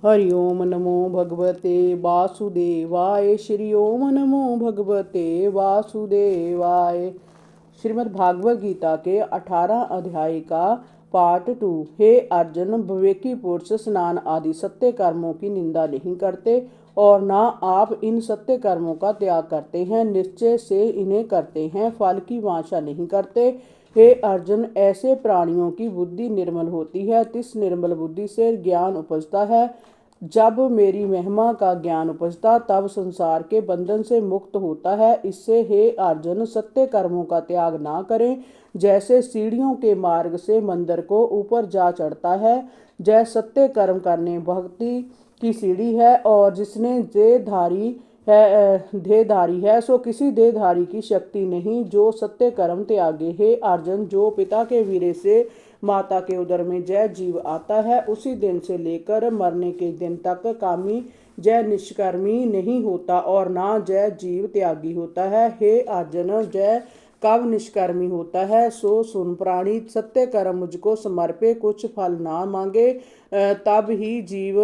हरि ओम नमो भगवते वासुदेवाय। श्री ओम नमो भगवते वासुदेवाय। श्रीमद् भागवत गीता के 18 अध्याय का पार्ट 2। हे अर्जुन, विवेकी पुरुष स्नान आदि सत्य कर्मों की निंदा नहीं करते और ना आप इन सत्य कर्मों का त्याग करते हैं, निश्चय से इन्हें करते हैं, फल की वांछा नहीं करते। हे अर्जुन, ऐसे प्राणियों की बुद्धि निर्मल होती है, तिस निर्मल बुद्धि से ज्ञान उपजता है। जब मेरी महिमा का ज्ञान उपजता तब संसार के बंधन से मुक्त होता है। इससे हे अर्जुन, सत्य कर्मों का त्याग ना करें। जैसे सीढ़ियों के मार्ग से मंदिर को ऊपर जा चढ़ता है, जय सत्य कर्म करने भक्ति की सीढ़ी है, और जिसने देहधारी है सो किसी देहधारी की शक्ति नहीं, जो सत्य कर्म त्यागे। हे अर्जुन, जो पिता के वीर्य से माता के उदर में जय जीव आता है, उसी दिन से लेकर मरने के दिन तक कामी जय निष्कर्मी नहीं होता और ना जय जीव त्यागी होता है। हे अर्जुन, जय कब निष्कर्मी होता है सो सुन। प्राणी सत्य कर्म मुझको समर्पे, कुछ फल ना मांगे, तब ही जीव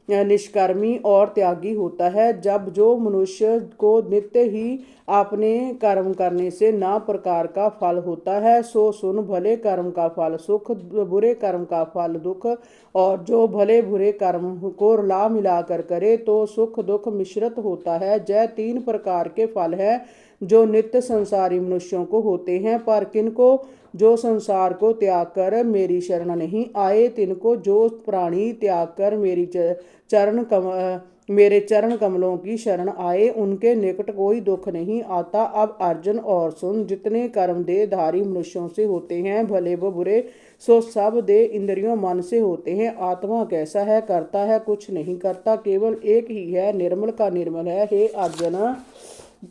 निष्कर्मी और त्यागी होता है। जब जो मनुष्य को नित्य ही अपने कर्म करने से ना प्रकार का फल होता है सो सुन। भले कर्म का फल सुख, बुरे कर्म का फल दुख, और जो भले बुरे कर्म को ला मिलाकर करे तो सुख दुख मिश्रित होता है। जय 3 प्रकार के फल है जो नित्य संसारी मनुष्यों को होते हैं, पर किनको? जो संसार को त्याग कर मेरी शरण नहीं आए, तिनको। जो प्राणी त्याग कर मेरे चरण कमलों की शरण आए, उनके निकट कोई दुख नहीं आता। अब अर्जुन और सुन, जितने कर्म देहधारी मनुष्यों से होते हैं, भले व बुरे, सो सब दे इंद्रियों मन से होते हैं। आत्मा कैसा है? करता है, कुछ नहीं करता, केवल एक ही है, निर्मल का निर्मल है। हे अर्जुन,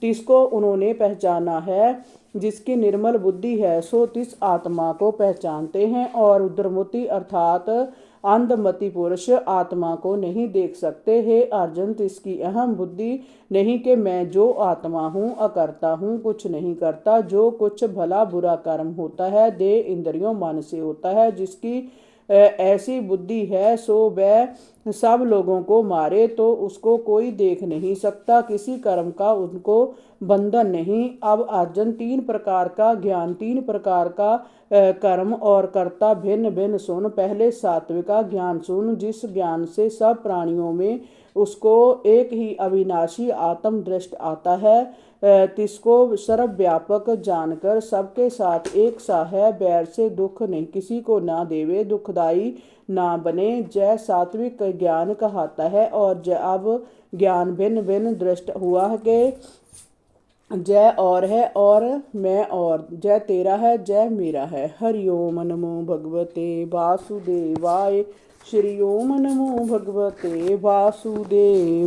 जिसको उन्होंने पहचाना है, जिसकी निर्मल बुद्धि है, सो तिस आत्मा को पहचानते हैं। और रुद्रमूर्ति अर्थात अंधमति पुरुष आत्मा को नहीं देख सकते। हे अर्जुन, तिसकी अहम बुद्धि नहीं कि मैं जो आत्मा हूँ, अकर्ता हूँ, कुछ नहीं करता। जो कुछ भला बुरा कर्म होता है, देह इंद्रियों मन से होता है। जिसकी ऐसी बुद्धि है सो वह सब लोगों को मारे तो उसको कोई देख नहीं सकता, किसी कर्म का उनको बंधन नहीं। अब अर्जुन, 3 प्रकार का ज्ञान, 3 प्रकार का कर्म और कर्ता भिन्न भिन्न सुन। पहले सात्विका ज्ञान सुन, जिस ज्ञान से सब प्राणियों में उसको एक ही अविनाशी आत्म दृष्ट आता है, तिसको सर्वव्यापक जानकर सबके साथ एक सा है, बैर से दुख नहीं किसी को ना देवे, दुखदाई ना बने। जय सात्विक ज्ञान कहता है। और अब ज्ञान भिन्न भिन्न दृष्ट हुआ कि जय और है और मैं और, जय तेरा है, जय मेरा है। हरि ओम नमो भगवते वासुदेवाय। श्री ओम नमो भगवते वासुदेवाय।